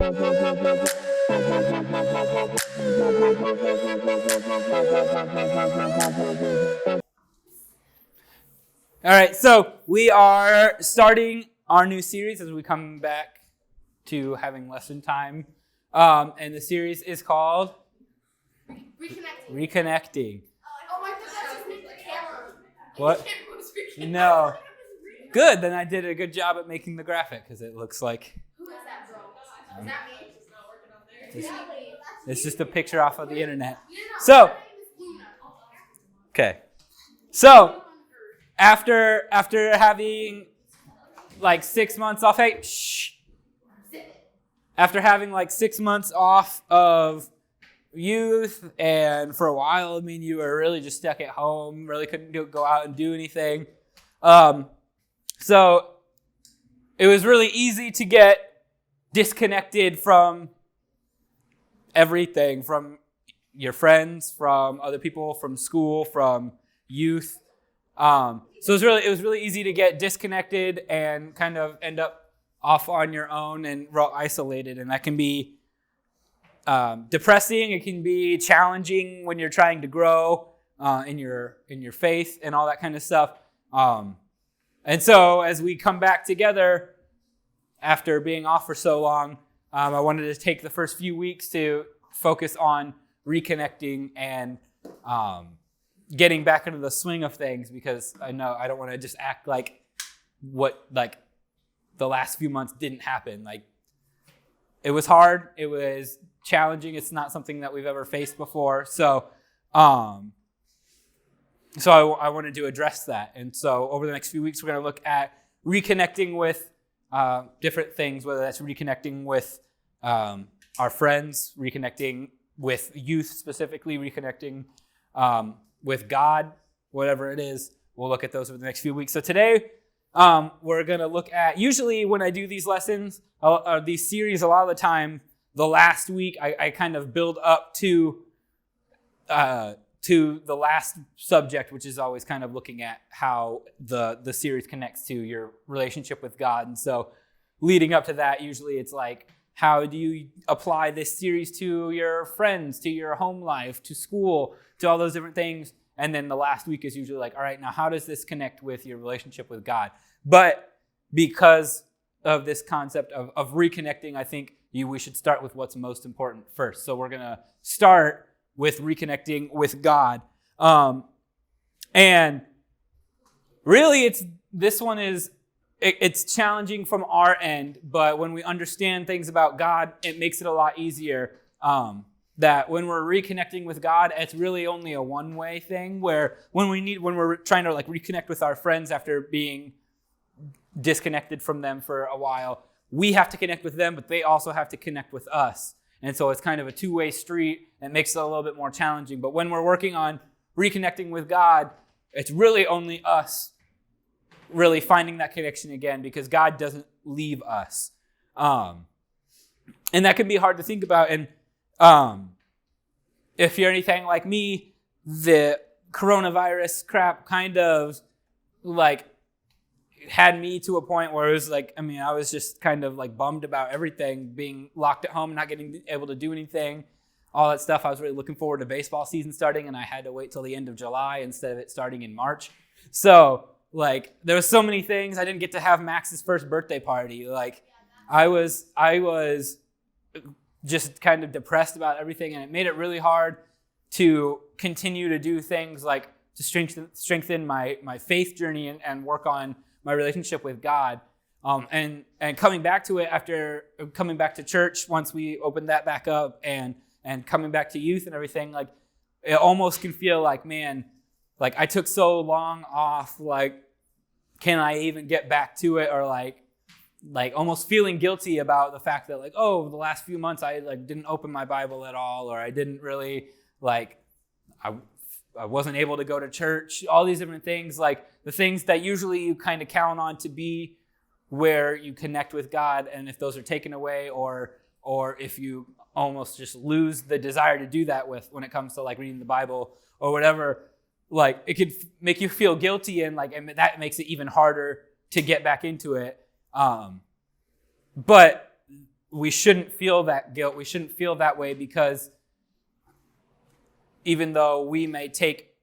All right, so we are starting our new series as we come back to having lesson time. And the series is called Reconnecting. Oh my God, that's just make the camera. What? No. Good, then I did a good job at making the graphic because it looks like Who is that, bro? Is that me? it's just a picture off of the internet. So, okay. So, after having like 6 months off, after having like 6 months off of youth, and for a while, I mean, you were really just stuck at home, really couldn't go out and do anything. So it was really easy to get disconnected from everything, from your friends, from other people, from school, from youth. So it was really easy to get disconnected and kind of end up off on your own and real isolated, and that can be depressing. It can be challenging when you're trying to grow in your faith and all that kind of stuff. And so as we come back together after being off for so long, I wanted to take the first few weeks to focus on reconnecting and getting back into the swing of things, because I know I don't want to just act like the last few months didn't happen. Like, it was hard. It was challenging. It's not something that we've ever faced before. So I wanted to address that. And so over the next few weeks, we're going to look at reconnecting with different things, whether that's reconnecting with our friends, reconnecting with youth specifically, reconnecting with God, whatever it is. We'll look at those over the next few weeks. So today, we're going to look at, usually when I do these lessons, these series, a lot of the time, the last week, I kind of build up to the last subject, which is always kind of looking at how the series connects to your relationship with God. And so leading up to that, usually it's like, how do you apply this series to your friends, to your home life, to school, to all those different things? And then the last week is usually like, all right, now how does this connect with your relationship with God? But because of this concept of reconnecting, I think we should start with what's most important first. So we're going to start with reconnecting with God. And really, it's challenging from our end, but when we understand things about God, it makes it a lot easier. That when we're reconnecting with God, it's really only a one-way thing, where when we're trying to like reconnect with our friends after being disconnected from them for a while, we have to connect with them, but they also have to connect with us. And so it's kind of a two-way street. It makes it a little bit more challenging. But when we're working on reconnecting with God, it's really only us really finding that connection again, because God doesn't leave us. And that can be hard to think about. And if you're anything like me, the coronavirus crap kind of like had me to a point where it was like, I was just kind of like bummed about everything, being locked at home, not able to do anything, all that stuff. I was really looking forward to baseball season starting, and I had to wait till the end of July instead of it starting in March. So like, there were so many things. I didn't get to have Max's first birthday party. Like, I was just kind of depressed about everything, and it made it really hard to continue to do things like to strengthen my faith journey and work on my relationship with God. And coming back to it after coming back to church once we opened that back up, and coming back to youth and everything, like, it almost can feel like, man, like I took so long off, like, can I even get back to it? Or like almost feeling guilty about the fact that, like, oh, the last few months I like didn't open my Bible at all, or I didn't really like, I wasn't able to go to church, all these different things, like the things that usually you kind of count on to be where you connect with God. And if those are taken away, or if you almost just lose the desire to do that when it comes to like reading the Bible or whatever, like it could make you feel guilty, and that makes it even harder to get back into it. But we shouldn't feel that guilt. We shouldn't feel that way, because even though we may take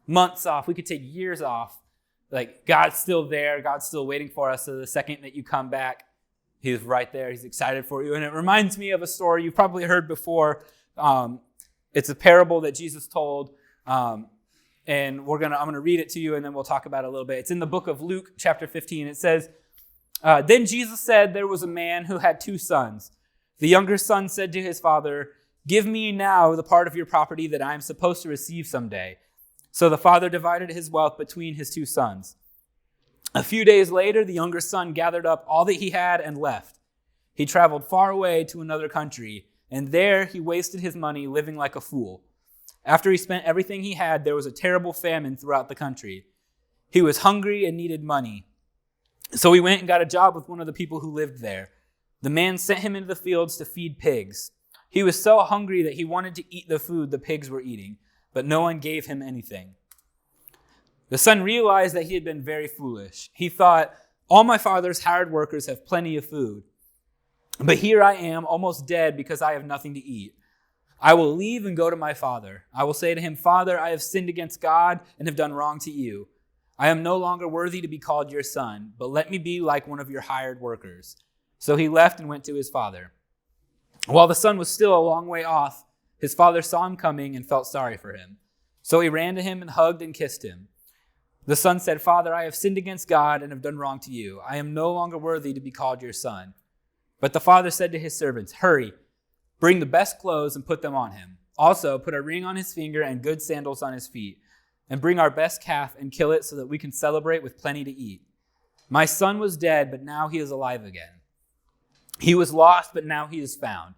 months off, we could take years off, like God's still there. God's still waiting for us. So the second that you come back, He's right there. He's excited for you. And it reminds me of a story you've probably heard before. It's a parable that Jesus told. And I'm going to read it to you, and then we'll talk about it a little bit. It's in the book of Luke, chapter 15. It says, Then Jesus said, there was a man who had 2 sons. The younger son said to his father, Give me now the part of your property that I am supposed to receive someday. So the father divided his wealth between his 2 sons. A few days later, the younger son gathered up all that he had and left. He traveled far away to another country, and there he wasted his money living like a fool. After he spent everything he had, there was a terrible famine throughout the country. He was hungry and needed money. So he went and got a job with one of the people who lived there. The man sent him into the fields to feed pigs. He was so hungry that he wanted to eat the food the pigs were eating, but no one gave him anything. The son realized that he had been very foolish. He thought, all my father's hired workers have plenty of food, but here I am, almost dead because I have nothing to eat. I will leave and go to my father. I will say to him, Father, I have sinned against God and have done wrong to you. I am no longer worthy to be called your son, but let me be like one of your hired workers. So he left and went to his father. While the son was still a long way off, his father saw him coming and felt sorry for him. So he ran to him and hugged and kissed him. The son said, Father, I have sinned against God and have done wrong to you. I am no longer worthy to be called your son. But the father said to his servants, Hurry, bring the best clothes and put them on him. Also, put a ring on his finger and good sandals on his feet. And bring our best calf and kill it so that we can celebrate with plenty to eat. My son was dead, but now he is alive again. He was lost, but now he is found.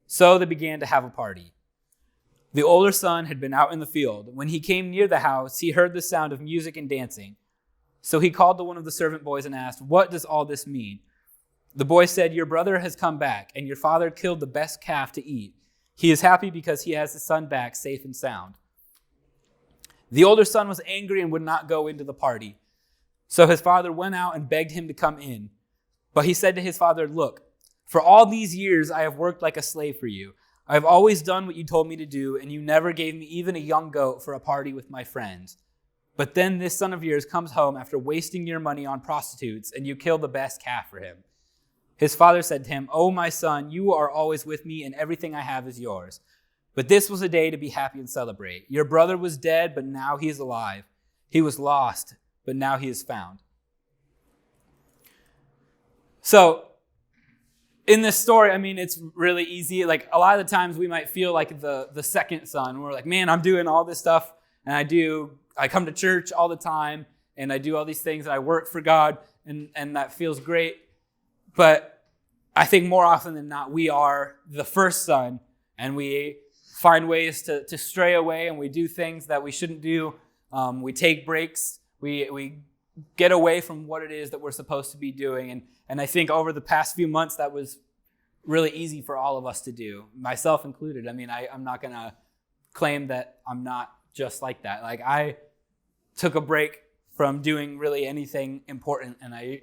So they began to have a party. The older son had been out in the field. When he came near the house, he heard the sound of music and dancing. So he called to one of the servant boys and asked, What does all this mean? The boy said, Your brother has come back, and your father killed the best calf to eat. He is happy because he has his son back safe and sound. The older son was angry and would not go into the party. So his father went out and begged him to come in. But he said to his father, Look, for all these years I have worked like a slave for you. I have always done what you told me to do, and you never gave me even a young goat for a party with my friends. But then this son of yours comes home after wasting your money on prostitutes, and you kill the best calf for him. His father said to him, Oh, my son, you are always with me, and everything I have is yours. But this was a day to be happy and celebrate. Your brother was dead, but now he is alive. He was lost, but now he is found. So, in this story, I mean, it's really easy. Like, a lot of the times we might feel like the second son. We're like, man, I'm doing all this stuff, and I come to church all the time, and I do all these things, and I work for God, and that feels great. But I think more often than not, we are the first son, and we find ways to stray away, and we do things that we shouldn't do. We take breaks. We get away from what it is that we're supposed to be doing. And I think over the past few months, that was really easy for all of us to do, myself included. I mean, I'm not going to claim that I'm not just like that. Like, I took a break from doing really anything important, and I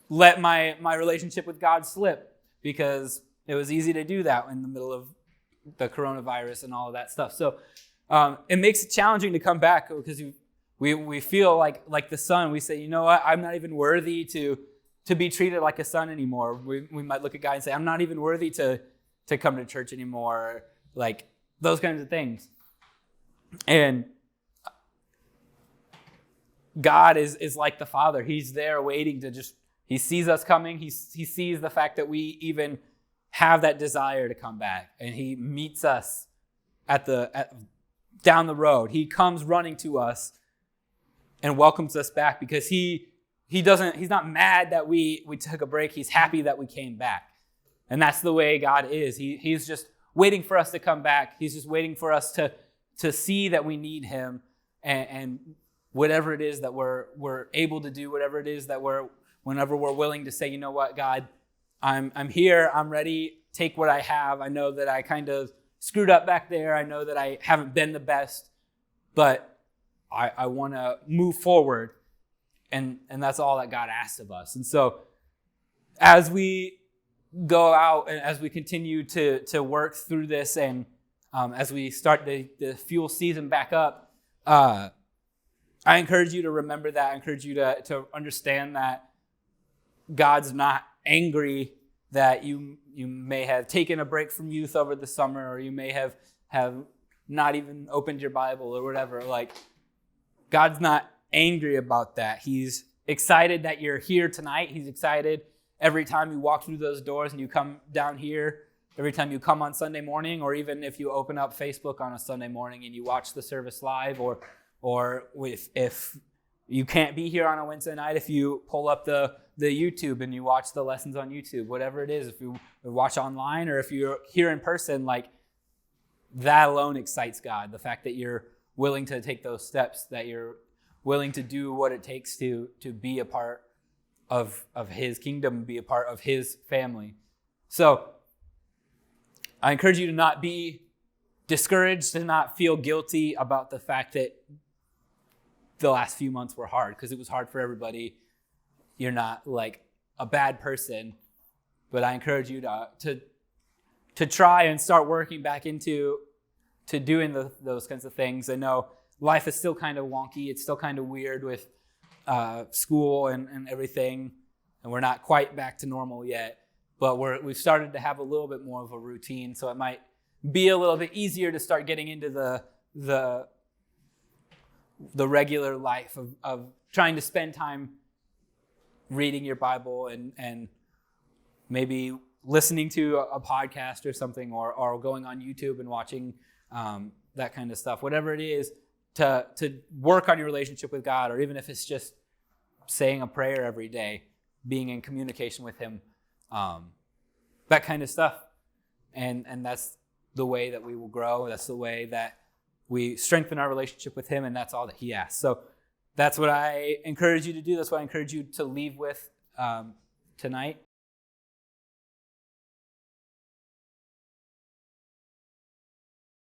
let my relationship with God slip because it was easy to do that in the middle of the coronavirus and all of that stuff. So it makes it challenging to come back because we feel like the son. We say, you know what, I'm not even worthy to be treated like a son anymore. We might look at God and say, I'm not even worthy to come to church anymore. Like those kinds of things. And God is like the Father. He's there waiting to he sees us coming. He sees the fact that we even have that desire to come back. And he meets us down the road. He comes running to us and welcomes us back because he's not mad that we took a break. He's happy that we came back. And that's the way God is. He's just waiting for us to come back. He's just waiting for us to see that we need him and whatever it is that we're able to do, whatever it is that whenever we're willing to say, you know what, God, I'm here, I'm ready, take what I have. I know that I kind of screwed up back there. I know that I haven't been the best, but I want to move forward. And that's all that God asks of us. And so as we go out and as we continue to work through this, and as we start the fuel season back up, I encourage you to remember that. I encourage you to understand that God's not angry that you may have taken a break from youth over the summer, or you may have not even opened your Bible or whatever. Like, God's not angry about that. He's excited that you're here tonight. He's excited every time you walk through those doors and you come down here, every time you come on Sunday morning, or even if you open up Facebook on a Sunday morning and you watch the service live, or if you can't be here on a Wednesday night, if you pull up the YouTube and you watch the lessons on YouTube, whatever it is, if you watch online or if you're here in person, like, that alone excites God. The fact that you're willing to take those steps, that you're willing to do what it takes to be a part of his kingdom, be a part of his family. So I encourage you to not be discouraged, to not feel guilty about the fact that the last few months were hard, because it was hard for everybody. You're not like a bad person, but I encourage you to try and start working back into doing those kinds of things. I know life is still kind of wonky. It's still kind of weird with school and everything, and we're not quite back to normal yet, but we've started to have a little bit more of a routine, so it might be a little bit easier to start getting into the regular life of trying to spend time reading your Bible and maybe listening to a podcast or something, or going on YouTube and watching that kind of stuff. Whatever it is, to work on your relationship with God, or even if it's just saying a prayer every day, being in communication with him, that kind of stuff. And that's the way that we will grow. That's the way that we strengthen our relationship with him, and that's all that he asks. So that's what I encourage you to do. That's what I encourage you to leave with tonight.